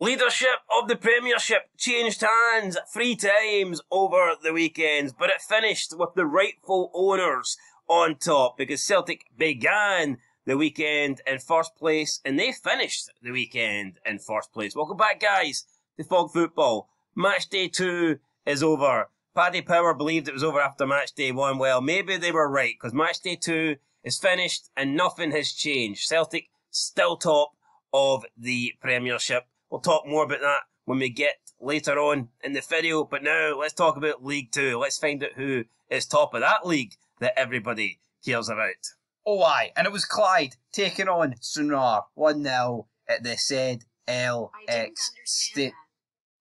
Leadership of the Premiership changed hands 3 times over the weekends, but it finished with the rightful owners on top because Celtic began the weekend in first place and they finished the weekend in first place. Welcome back, guys, to Fog Football. Match day 2 is over. Paddy Power believed it was over after match day 1. Well, maybe they were right because match day 2 is finished and nothing has changed. Celtic still top of the Premiership. We'll talk more about that when we get later on in the video. But now, let's talk about League 2. Let's find out who is top of that league that everybody cares about. Oh, aye. And it was Clyde taking on Sunrar 1-0 at the ZLX State.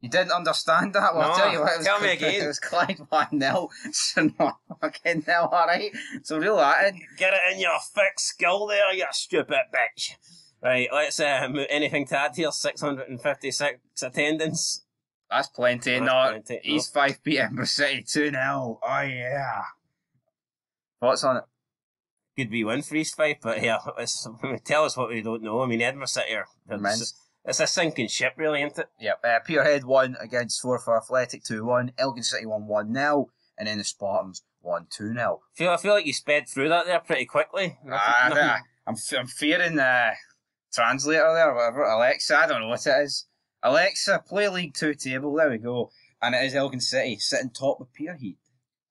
You didn't understand that? Well, No, I'll tell you what. tell me again. It was Clyde 1-0, Sunrar fucking 0, alright? So reel that in. Get it in your thick skull there, you stupid bitch. Right, let's anything to add here? 656 attendance. That's plenty. That's No, plenty. he's 5 p.m. City 2-0. Oh, yeah. Thoughts on it? Good wee win for East Fife, but yeah, tell us what we don't know. I mean, Edinburgh City are... It's a sinking ship, really, isn't it? Yep. Peterhead won against Forfar Athletic 2-1. Elgin City won 1-0. And then the Spartans won 2-0. I feel like you sped through that there pretty quickly. I'm fearing translator there, whatever. Alexa, I don't know what it is. Alexa, play League 2 table. There we go. And it is Elgin City sitting top with Peterhead.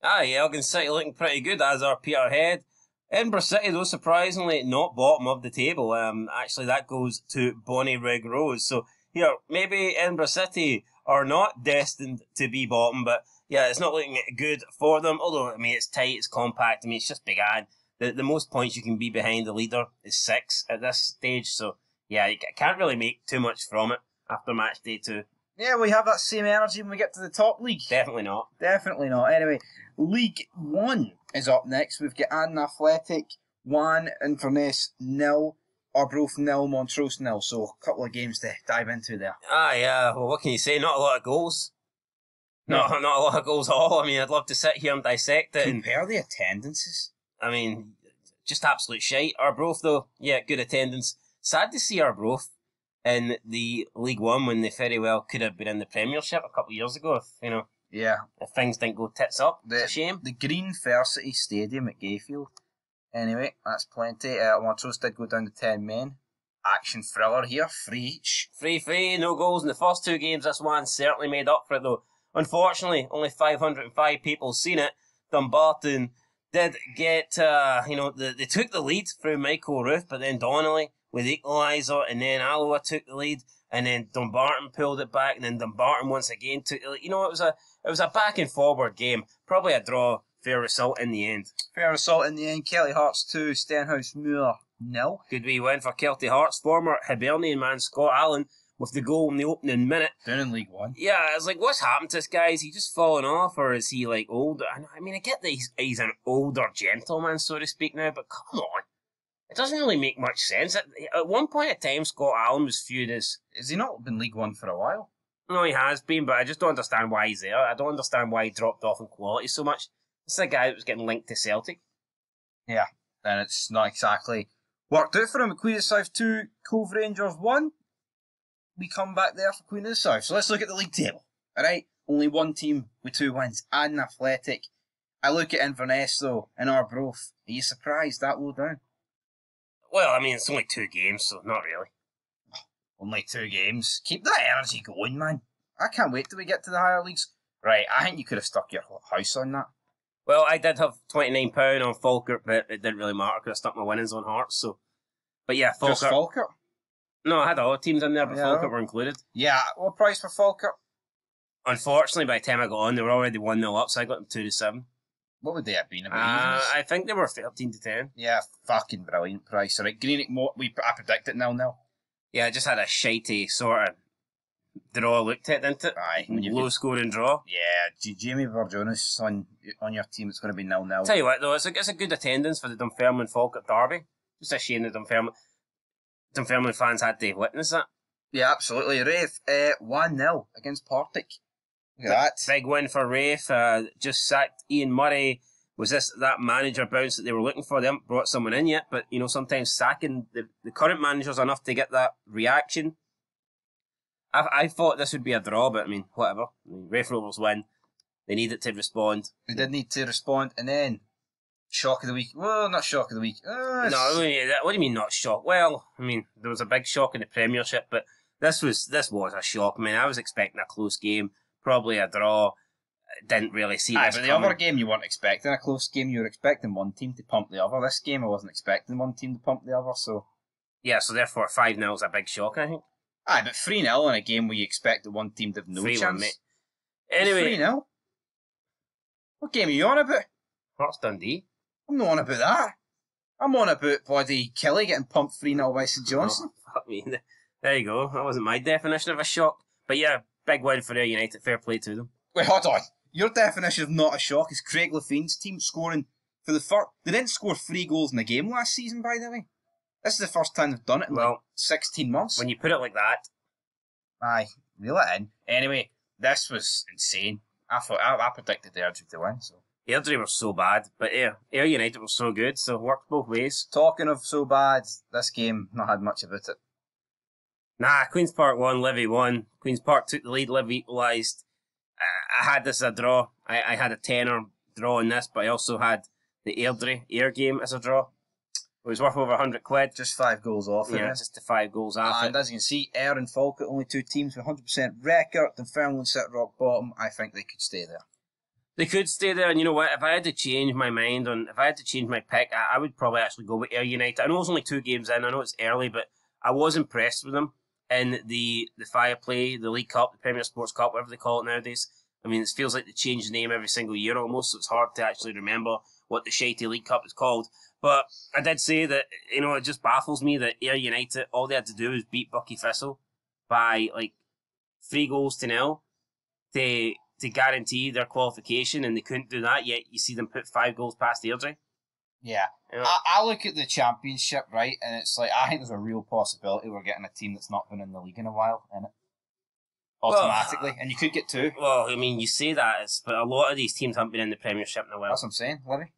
Aye, Elgin City looking pretty good, as are Peterhead. Edinburgh City, though, surprisingly not bottom of the table. Actually, that goes to Bonnyrigg Rose. So, here, maybe Edinburgh City are not destined to be bottom, but yeah, it's not looking good for them. Although, I mean, it's tight, it's compact. I mean, it's just began. The most points you can be behind the leader is 6 at this stage. So, yeah, you can't really make too much from it after match day 2. Yeah, we have that same energy when we get to the top league. Definitely not. Definitely not. Anyway, League 1 is up next. We've got Ann Athletic 1, Inverness 0, Arbroath 0, Montrose 0. So a couple of games to dive into there. Yeah. Well, what can you say? Not a lot of goals. No. Not a lot of goals at all. I mean, I'd love to sit here and dissect it. Compare the attendances. I mean, just absolute shite. Arbroath, though, yeah, good attendance. Sad to see Arbroath in the League 1 when they very well could have been in the Premiership a couple of years ago, if things didn't go tits up. It's a shame. The Green Faircity Stadium at Gayfield. Anyway, that's plenty. Montrose did go down to 10 men. Action thriller here, 3 each. 3-3, no goals in the first 2 games. This one certainly made up for it, though. Unfortunately, only 505 people seen it. Dumbarton did get, they took the lead through Michael Roof, but then Donnelly with the equaliser, and then Alloa took the lead, and then Dumbarton pulled it back, and then Dumbarton once again took the lead. It was a back and forward game. Probably a draw, fair result in the end. Fair result in the end. Kelly Hearts 2, Stenhouse Moor 0. Good wee win for Kelty Hearts. Former Hibernian man Scott Allen with the goal in the opening minute. Down in League 1. Yeah, I was like, what's happened to this guy? Is he just falling off, or is he like older? I mean, I get that he's an older gentleman, so to speak, now, but come on. It doesn't really make much sense. At one point in time, Scott Allen was viewed as... Has he not been League 1 for a while? No, he has been, but I just don't understand why he's there. I don't understand why he dropped off in quality so much. This is a guy that was getting linked to Celtic. Yeah, and it's not exactly worked out for him. At Queen of the South 2, Cove Rangers 1. We come back there for Queen of the South. So let's look at the league table. Alright, only one team with 2 wins, Ann Athletic. I look at Inverness, though, and Arbroath. Are you surprised that low down? Well, I mean, it's only 2 games, so not really. Only 2 games. Keep that energy going, man. I can't wait till we get to the higher leagues. Right, I think you could have stuck your house on that. Well, I did have £29 on Falkirk, but it didn't really matter because I stuck my winnings on Hearts, so... But yeah, Falkirk... Just Falkirk? No, I had other teams in there, but Falkirk were included. Yeah, what price for Falkirk? Unfortunately, by the time I got on, they were already 1-0 up, so I got them 2-7. What would they have been? I think they were 13-10. Yeah, fucking brilliant price. All right, Greenock, I predicted 0-0. Yeah, I just had a shitey sort of draw looked at, didn't it? Aye. Low scoring draw. Yeah, Jamie Burjonis on your team, it's going to be 0-0. Tell you what, though, it's a good attendance for the Dunfermline Falkirk derby. Just a shame the Dunfermline fans had to witness that. Yeah, absolutely. Rafe, 1-0 against Partick. Look at that. Big win for Rafe. Just sacked Ian Murray. Was this that manager bounce that they were looking for? They haven't brought someone in yet, but sometimes sacking the current manager's enough to get that reaction. I thought this would be a draw, but I mean, whatever. I mean, Raith Rovers win. They needed to respond. They did need to respond, and then shock of the week. Well, not shock of the week. No, what do you mean not shock? Well, I mean, there was a big shock in the Premiership, but this was a shock. I mean, I was expecting a close game, probably a draw. Didn't really see this but the coming. other game you weren't expecting a close game. You were expecting one team to pump the other. This game I wasn't expecting one team to pump the other. So yeah, so therefore 5-0 is a big shock, I think. Aye, but 3-0 in a game where you expect the one team to have no 3-1, chance. mate. Anyway, 3-0. What game are you on about? Hearts Dundee. I'm not on about that. I'm on about bloody Killie getting pumped 3-0 by St Johnstone. Oh, fuck me. There you go. That wasn't my definition of a shock. But yeah, big win for Ayr United. Fair play to them. Wait, hold on. Your definition of not a shock is Craig Lefane's team scoring for the first... They didn't score 3 goals in a game last season, by the way. This is the first time they've done it in like 16 months. When you put it like that... Aye, reel it in. Anyway, this was insane. I thought I predicted Airdrie to win, so... Airdrie were so bad, but Ayr United were so good, so it worked both ways. Talking of so bad, this game not had much about it. Nah, Queen's Park won, Livy won. Queen's Park took the lead, Livy equalised. I had this as a draw. I had a tenner draw in this, but I also had the Airdrie Ayr game as a draw. It was worth over £100. Just 5 goals off. Yeah, just the 5 goals off. And as you can see, Ayr and Falkirk, only 2 teams with 100% record. Dunfermline sit rock bottom. I think they could stay there. They could stay there, and you know what? If I had to change my mind if I had to change my pick, I would probably actually go with Ayr United. I know it's only 2 games in. I know it's early, but I was impressed with them in the Fire Play, the League Cup, the Premier Sports Cup, whatever they call it nowadays. I mean, it feels like they change the name every single year almost, so it's hard to actually remember what the shitey League Cup is called. But I did say that, you know, it just baffles me that Ayr United, all they had to do was beat Bucky Thistle by, 3-0 to guarantee their qualification, and they couldn't do that, yet you see them put 5 goals past Airdrie. Yeah. You know, I look at the Championship, right, and it's like, I think there's a real possibility we're getting a team that's not been in the league in a while, in it. Automatically, and you could get 2. Well, I mean, you say that, but a lot of these teams haven't been in the Premiership in a while. That's what I'm saying, Livy.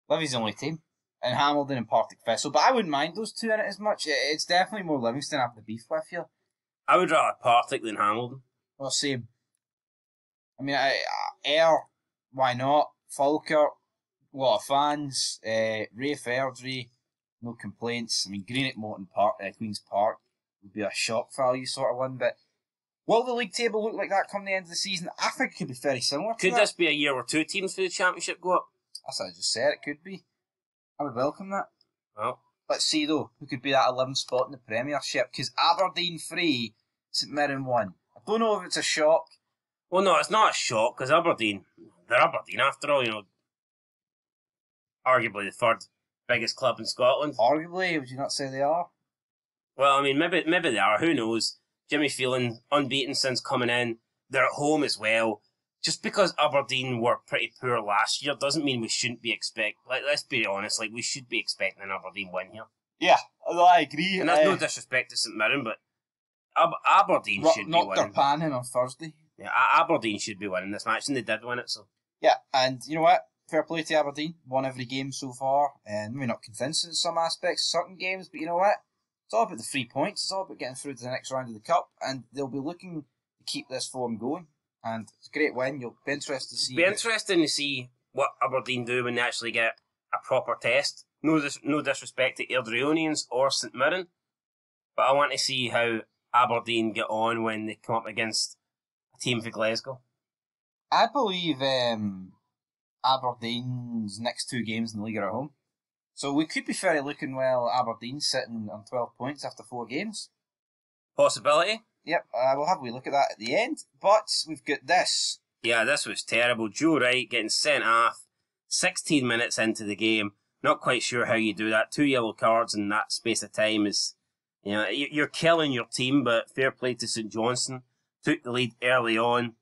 Livy's the only team. And Hamilton and Partick Thistle, but I wouldn't mind those 2 in it as much. It's definitely more Livingston after the beef with you. I would rather Partick than Hamilton. Well, same. I mean, Ayr, why not? Falkirk, a lot of fans. Raith Airdrie, no complaints. I mean, Greenock Morton Park, Queen's Park would be a shock value sort of one, but will the league table look like that come the end of the season? I think it could be very similar to Could this be a year where 2 teams for the Championship go up? That's what I just said, it could be. I would welcome that. Well, let's see though, who could be that 11th spot in the Premiership, because Aberdeen 3, St Mirren 1. I don't know if it's a shock. Well, no, it's not a shock, because they're Aberdeen after all, you know. Arguably the 3rd biggest club in Scotland. Arguably, would you not say they are? Well, I mean, maybe they are, who knows. Jimmy Phelan, unbeaten since coming in. They're at home as well. Just because Aberdeen were pretty poor last year doesn't mean we shouldn't be let's be honest, we should be expecting an Aberdeen win here. Yeah, I agree. And that's no disrespect to St Mirren, but Aberdeen should be winning. Knocked their pan in on Thursday. Yeah, Aberdeen should be winning this match, and they did win it, so. Yeah, and you know what? Fair play to Aberdeen. Won every game so far, and maybe not convincing in some aspects, certain games, but you know what? It's all about the 3 points. It's all about getting through to the next round of the Cup, and they'll be looking to keep this form going. And it's a great win. You'll be interested to see. Be interesting to see what Aberdeen do when they actually get a proper test. No disrespect to Airdrieonians or St Mirren, but I want to see how Aberdeen get on when they come up against a team for Glasgow. I believe Aberdeen's next 2 games in the league are at home. So we could be fairly looking well at Aberdeen sitting on 12 points after 4 games. Possibility? Yep, we'll have a wee look at that at the end. But we've got this. Yeah, this was terrible. Joe Wright getting sent off 16 minutes into the game. Not quite sure how you do that. 2 yellow cards in that space of time is, you know, you're killing your team, but fair play to St Johnstone. Took the lead early on.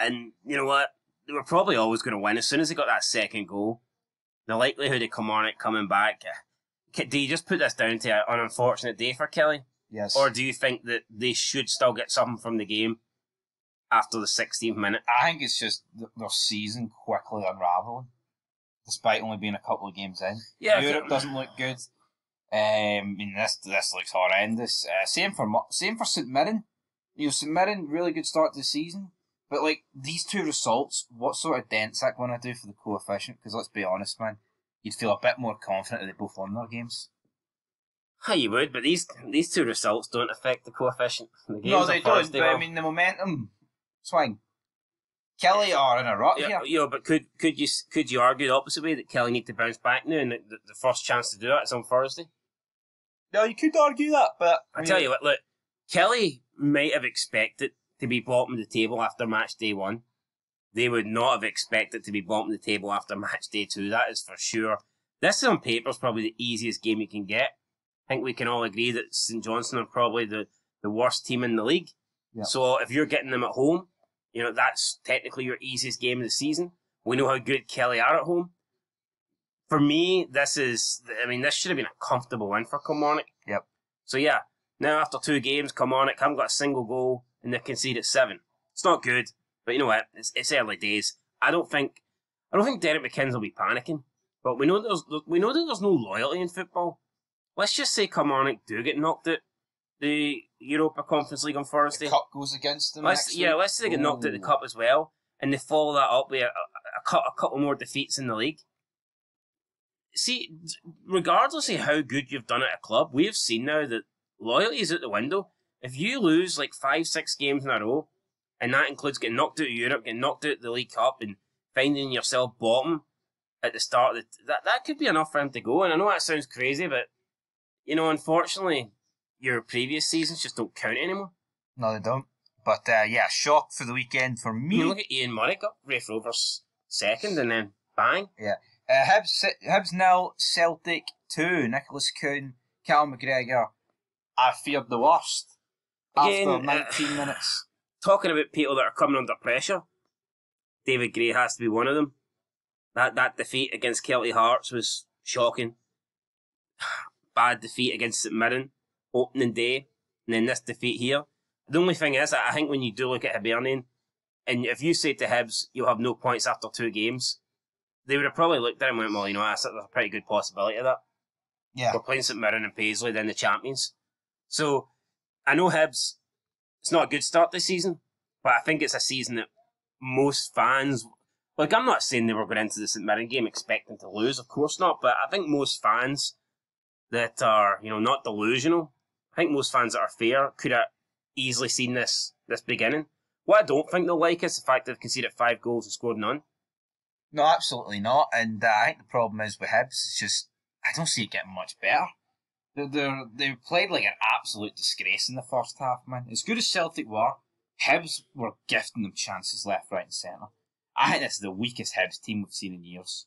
And you know what? They were probably always going to win as soon as they got that second goal. The likelihood of Kilmarnock coming back. Do you just put this down to an unfortunate day for Killie? Yes. Or do you think that they should still get something from the game after the 16th minute? I think it's just their season quickly unravelling, despite only being a couple of games in. Yeah, Europe doesn't look good. I mean, this looks horrendous. Same for St Mirren. St Mirren, really good start to the season. But, like, these two results, what sort of dent's that going to do for the coefficient? Because let's be honest, man, you'd feel a bit more confident that they both won their games. How you would, but these two results don't affect the coefficient. The No, they don't, but I mean, the momentum swing. Killie are in a rut here. Yeah, but could you argue the opposite way that Killie need to bounce back now and the first chance to do that is on Thursday? No, you could argue that, but... I tell you what, look, Killie might have expected to be bottom of the table after match day 1. They would not have expected to be bottom of the table after match day 2, that is for sure. This on paper is probably the easiest game you can get. I think we can all agree that St Johnstone are probably the worst team in the league. Yep. So if you're getting them at home, you know, that's technically your easiest game of the season. We know how good Killie are at home. For me, this should have been a comfortable win for Kilmarnock. Yep. So yeah, now after 2 games, Kilmarnock haven't got a single goal and they conceded 7. It's not good, but you know what? It's early days. I don't think Derek McKinnon will be panicking. But we know that there's no loyalty in football. Let's just say Kilmarnock do get knocked out the Europa Conference League on Thursday. The cup goes against them. Let's say they get knocked out the cup as well, and they follow that up with a couple more defeats in the league. See, regardless of how good you've done at a club, we have seen now that loyalty is out the window. If you lose like 5-6 games in a row, and that includes getting knocked out of Europe, getting knocked out of the League Cup, and finding yourself bottom at the start of that could be enough for him to go. And I know that sounds crazy, but you know, unfortunately, your previous seasons just don't count anymore. No, they don't. But yeah, shock for the weekend for me. I mean, look at Ian Murray got Rafe Rovers second, and then bang. Yeah. Hibs 0, Celtic 2. Nicholas Kuhn, Cal McGregor. I feared the worst Again, after 19 minutes. Talking about people that are coming under pressure, David Gray has to be one of them. That defeat against Kelty Hearts was shocking. Bad defeat against St Mirren, opening day, and then this defeat here. The only thing is, I think when you do look at Hibernian, and if you say to Hibs, you'll have no points after 2 games, they would have probably looked at it and went, well, you know, there's a pretty good possibility of that. Yeah. We're playing St Mirren and Paisley, then the champions. So, I know Hibs, it's not a good start this season, but I think it's a season that most fans... Like, I'm not saying they were going into the St Mirren game expecting to lose, of course not, but I think most fans that are, you know, not delusional, I think most fans that are fair could have easily seen this beginning. What I don't think they'll like is the fact they've conceded 5 goals and scored none. No, absolutely not. And I think the problem is with Hibs, it's just, I don't see it getting much better. They played like an absolute disgrace in the first half, man. As good as Celtic were, Hibs were gifting them chances left, right and centre. I think this is the weakest Hibs team we've seen in years.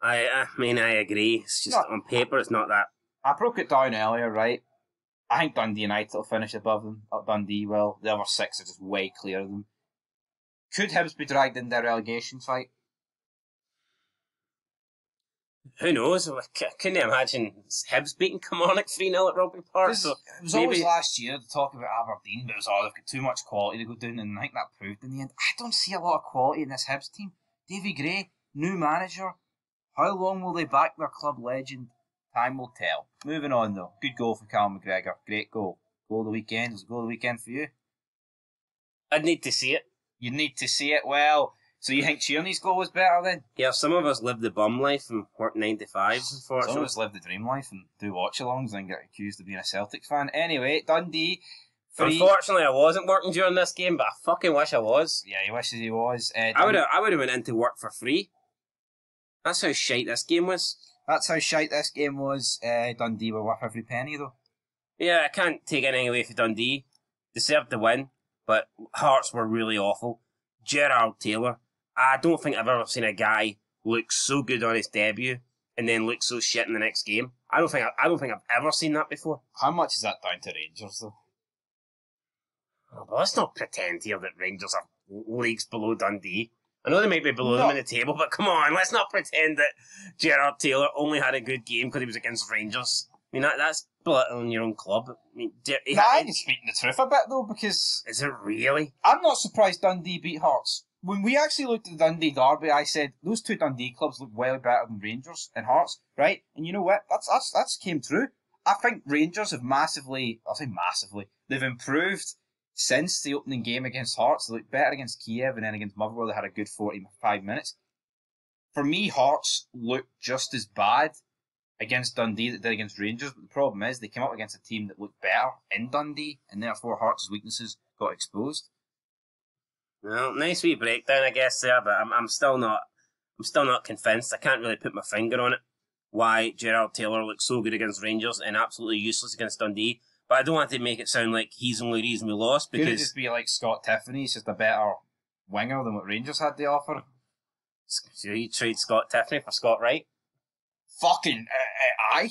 I mean, I agree. It's just, on paper, it's not that. I broke it down earlier, right? I think Dundee United will finish above them. Dundee will. The other 6 are just way clear of them. Could Hibs be dragged in their relegation fight? Who knows? I couldn't imagine Hibs beating Kilmarnock 3-0 at Rugby Park. So it was always last year to talk about Aberdeen, but it was, they've got too much quality to go down, and I think that proved in the end. I don't see a lot of quality in this Hibs team. Davy Gray, new manager. How long will they back their club legend? Time will tell. Moving on though. Good goal for Cal McGregor. Great goal. Goal of the weekend. Was it goal of the weekend for you? I'd need to see it. You need to see it. Well, so you think Tierney's goal was better then? Yeah, some of us live the bum life and work 9 to 5s, unfortunately. Some of us live the dream life and do watch-alongs and get accused of being a Celtic fan. Anyway, Dundee... Unfortunately, I wasn't working during this game, but I fucking wish I was. Yeah, he wishes he was. I would have went into work for free. That's how shite this game was. Dundee were worth every penny, though. Yeah, I can't take anything away from Dundee. Deserved the win, but Hearts were really awful. Gerard Taylor, I don't think I've ever seen a guy look so good on his debut and then look so shit in the next game. I don't think I've ever seen that before. How much is that down to Rangers, though? Oh, but let's not pretend here that Rangers are leagues below Dundee. I know they might be below them in the table, but come on, let's not pretend that Gerard Taylor only had a good game because he was against Rangers. I mean, that's belittling your own club. I mean, I can speak the truth a bit, though, because... Is it really? I'm not surprised Dundee beat Hearts. When we actually looked at the Dundee derby, I said, those 2 Dundee clubs look way better than Rangers and Hearts, right? And you know what? That's came true. I think Rangers have massively, they've improved since the opening game against Hearts. They looked better against Kiev, and then against Motherwell they had a good 45 minutes. For me, Hearts looked just as bad against Dundee that did against Rangers, but the problem is they came up against a team that looked better in Dundee, and therefore Hearts' weaknesses got exposed. Well, nice wee breakdown, I guess, there, but I'm still not convinced. I can't really put my finger on it why Gerard Taylor looked so good against Rangers and absolutely useless against Dundee. But I don't want to make it sound like he's the only reason we lost, because could it just be like Scott Tiffany? He's just a better winger than what Rangers had to offer. So you trade Scott Tiffany for Scott Wright? Fucking aye.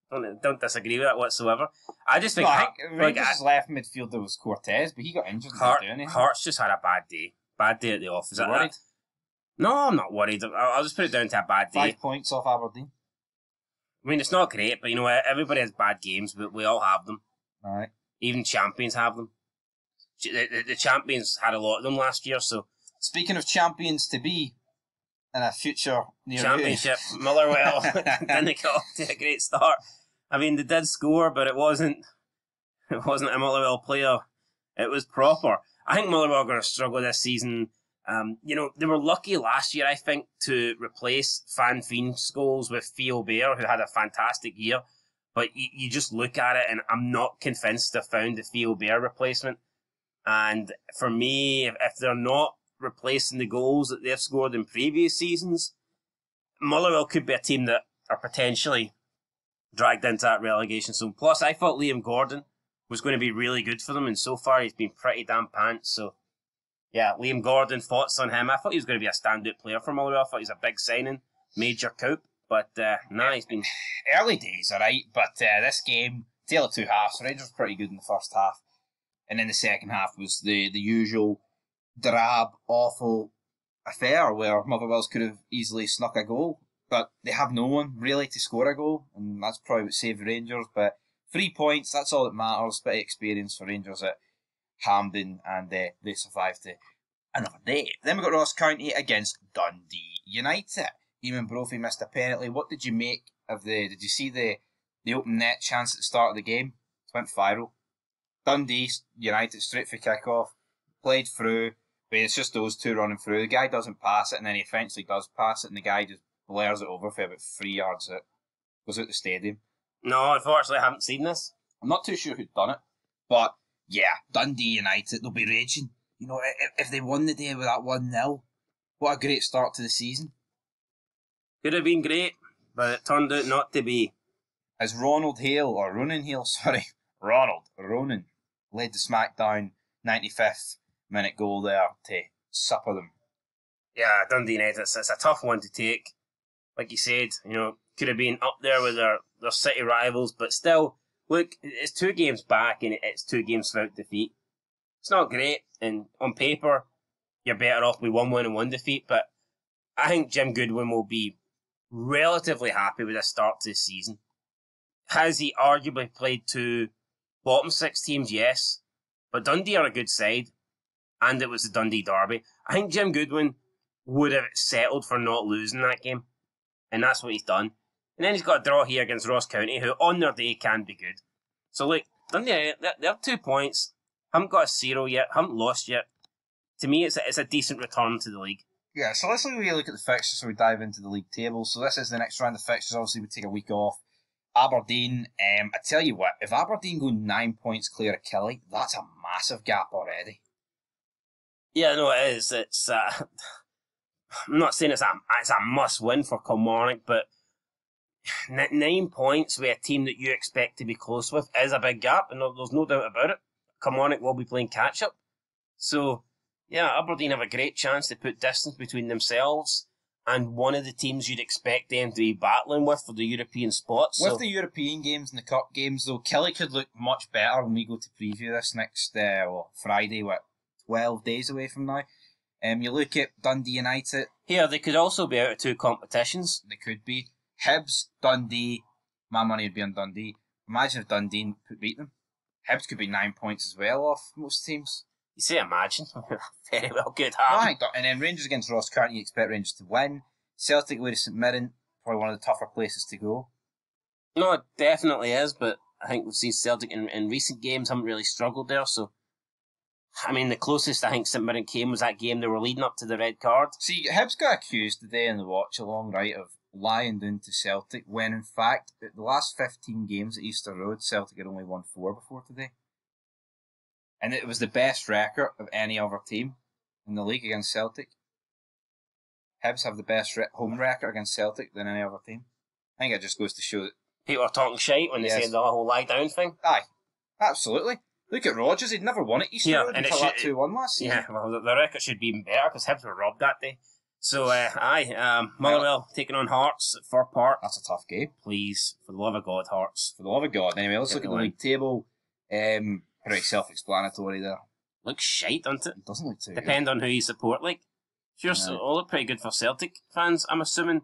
Don't disagree with that whatsoever. I just think Rangers' left midfielder was Cortez, but he got injured. Hearts just had a bad day. Bad day at the office. Are you worried? No, I'm not worried. I'll just put it down to a bad day. 5 points off Aberdeen. I mean, it's not great, but you know, everybody has bad games, but we all have them. All right. Even champions have them. The champions had a lot of them last year, so... Speaking of champions to be in a future near championship, Motherwell didn't get off to a great start. I mean, they did score, but it wasn't a Motherwell player. It was proper. I think Motherwell are going to struggle this season. You know, they were lucky last year, I think, to replace Van Veen Scholes with Theo Bair, who had a fantastic year. But you just look at it, and I'm not convinced they've found the Theo Bair replacement. And for me, if they're not replacing the goals that they've scored in previous seasons, Motherwell could be a team that are potentially dragged into that relegation zone. Plus, I thought Liam Gordon was going to be really good for them, and so far he's been pretty damn pants. So, yeah, Liam Gordon, thoughts on him? I thought he was going to be a standout player for Motherwell. I thought he was a big signing, major coup, but he's been... Early days, alright, but this game, tale of two halves. Rangers were pretty good in the first half, and then the second half was the usual drab, awful affair where Motherwell's could have easily snuck a goal, but they have no one really to score a goal, and that's probably what saved Rangers. But 3 points, that's all that matters. Bit of experience for Rangers at Hampden, and they survived to another day. Then we got Ross County against Dundee United. Eamon Brophy missed a penalty. What did you make of did you see the open net chance at the start of the game? It went viral. Dundee United straight for kick-off, played through, but it's just those two running through. The guy doesn't pass it, and then he eventually does pass it, and the guy just blares it over for about 3 yards out. Goes out the stadium. No, unfortunately I haven't seen this. I'm not too sure who'd done it, but yeah, Dundee United, they'll be raging. You know, if they won the day with that 1-0, what a great start to the season. Could have been great, but it turned out not to be. As Ronan Hale led the smackdown 95th minute goal there to supper them. Yeah, Dundee United, it's a tough one to take. Like you said, you know, could have been up there with their city rivals, but still, look, it's 2 games back and it's 2 games without defeat. It's not great, and on paper, you're better off with 1 win and 1 defeat, but I think Jim Goodwin will be relatively happy with the start to the season. Has he arguably played 2 bottom 6 teams? Yes. But Dundee are a good side, and it was the Dundee derby. I think Jim Goodwin would have settled for not losing that game, and that's what he's done. And then he's got a draw here against Ross County, who on their day can be good. So look, Dundee, they have 2 points, haven't got a 0 yet, haven't lost yet. To me, it's a decent return to the league. Yeah, so let's look at the fixtures so we dive into the league table. So this is the next round of fixtures. Obviously, we take a week off. Aberdeen, I tell you what, if Aberdeen go 9 points clear of Killie, that's a massive gap already. Yeah, no, it is. It's I'm not saying it's a must win for Kilmarnock, but 9 points with a team that you expect to be close with is a big gap, and there's no doubt about it. Kilmarnock will be playing catch up, so yeah, Aberdeen have a great chance to put distance between themselves and one of the teams you'd expect them to be battling with for the European spots. With the European games and the Cup games, though, Killie could look much better when we go to preview this next Friday, 12 days away from now. You look at Dundee United. Here, they could also be out of 2 competitions. They could be. Hibs, Dundee. My money would be on Dundee. Imagine if Dundee beat them. Hibs could be 9 points as well off most teams. You say imagine. Very well could happen. And then Rangers against Ross County, you expect Rangers to win. Celtic away to St Mirren, probably one of the tougher places to go. No, it definitely is, but I think we've seen Celtic in recent games haven't really struggled there. So, I mean, the closest I think St Mirren came was that game they were leading up to the red card. See, Hibs got accused today in the watch along, right, of lying down to Celtic, when in fact, the last 15 games at Easter Road, Celtic had only won 4 before today. And it was the best record of any other team in the league against Celtic. Hibs have the best home record against Celtic than any other team. I think it just goes to show that People are talking shite when they say the whole lie down thing. Aye, absolutely. Look at Rodgers, he'd never won at Easter Road until that 2-1 last season. Yeah, well, the record should be even better because Hibs were robbed that day. So, Motherwell taking on Hearts at Fir Park. That's a tough game. Please, for the love of God, Hearts. For the love of God. Anyway, let's look at the league table. Pretty self-explanatory there. Looks shite, doesn't it? It doesn't look too Depend on who you support, like. Sure, so it'll look pretty good for Celtic fans, I'm assuming.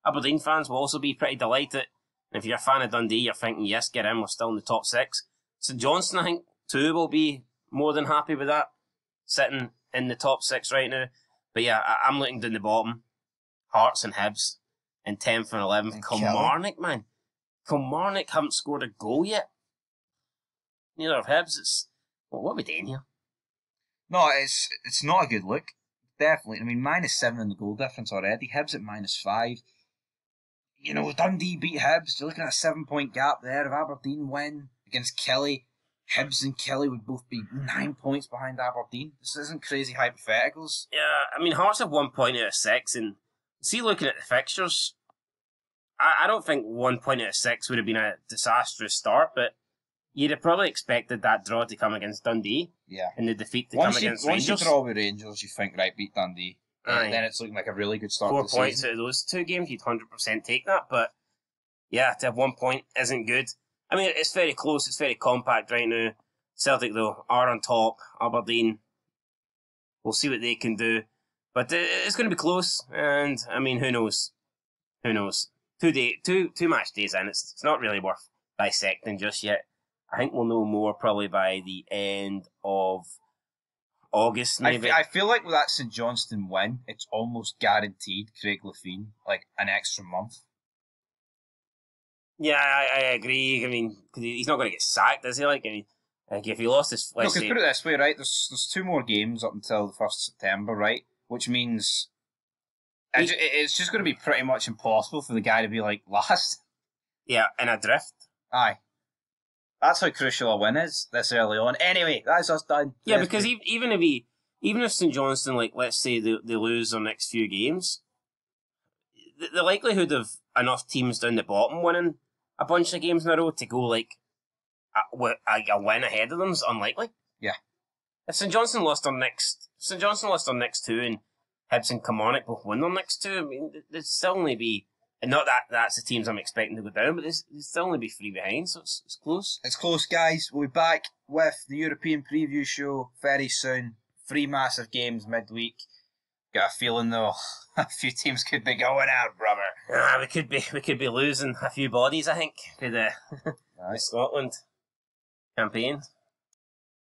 Aberdeen fans will also be pretty delighted. And if you're a fan of Dundee, you're thinking, yes, get in, we're still in the top 6. St Johnstone, I think, too, will be more than happy with that, sitting in the top 6 right now. But yeah, I'm looking down the bottom. Hearts and Hibs in 10th and 11th. Kilmarnock, man. Kilmarnock haven't scored a goal yet. Neither have Hibs. It's, well, what are we doing here? No, it's not a good look. Definitely. I mean, -7 in the goal difference already. Hibs at -5. You know, Dundee beat Hibs. You're looking at a 7-point gap there. If Aberdeen win against Killie, Hibs and Killie would both be 9 points behind Aberdeen. This isn't crazy hypotheticals. Yeah, I mean, Hearts have 1 point out of 6, and see, looking at the fixtures, I don't think 1 point out of 6 would have been a disastrous start, but you'd have probably expected that draw to come against Dundee. Yeah. And the defeat to come against Rangers. Once you draw with Rangers, you think, right, beat Dundee. And then it's looking like a really good start to the season. 4 points out of those 2 games, you'd 100% take that. But yeah, to have 1 point isn't good. I mean, it's very close, it's very compact right now. Celtic, though, are on top. Aberdeen, we'll see what they can do. But it's going to be close. And, I mean, who knows? Who knows? 2 match days in, it's not really worth dissecting just yet. I think we'll know more probably by the end of August, maybe. I feel like with that St Johnstone win, it's almost guaranteed Craig Levein, like, an extra month. Yeah, I agree. I mean, cause he's not going to get sacked, is he? Like, I mean, if he lost his... No, because put it this way, right? There's 2 more games up until the 1st of September, right? Which means it's just going to be pretty much impossible for the guy to be, like, last. Yeah, in a drift. Aye. That's how crucial a win is this early on. Anyway, that's us done. Yeah, because even if St Johnstone, like, let's say they lose their next few games, the likelihood of enough teams down the bottom winning a bunch of games in a row to go like a win ahead of them is unlikely. Yeah. If St Johnstone lost their next 2 and Hibs and Kilmarnock both win their next 2, I mean, there'd still only be. And not that that's the teams I'm expecting to go down, but there's still only be 3 behind, so it's close. It's close, guys. We'll be back with the European preview show very soon. 3 massive games midweek. Got a feeling, though, a few teams could be going out, brother. We could be losing a few bodies, I think, for the Scotland campaign.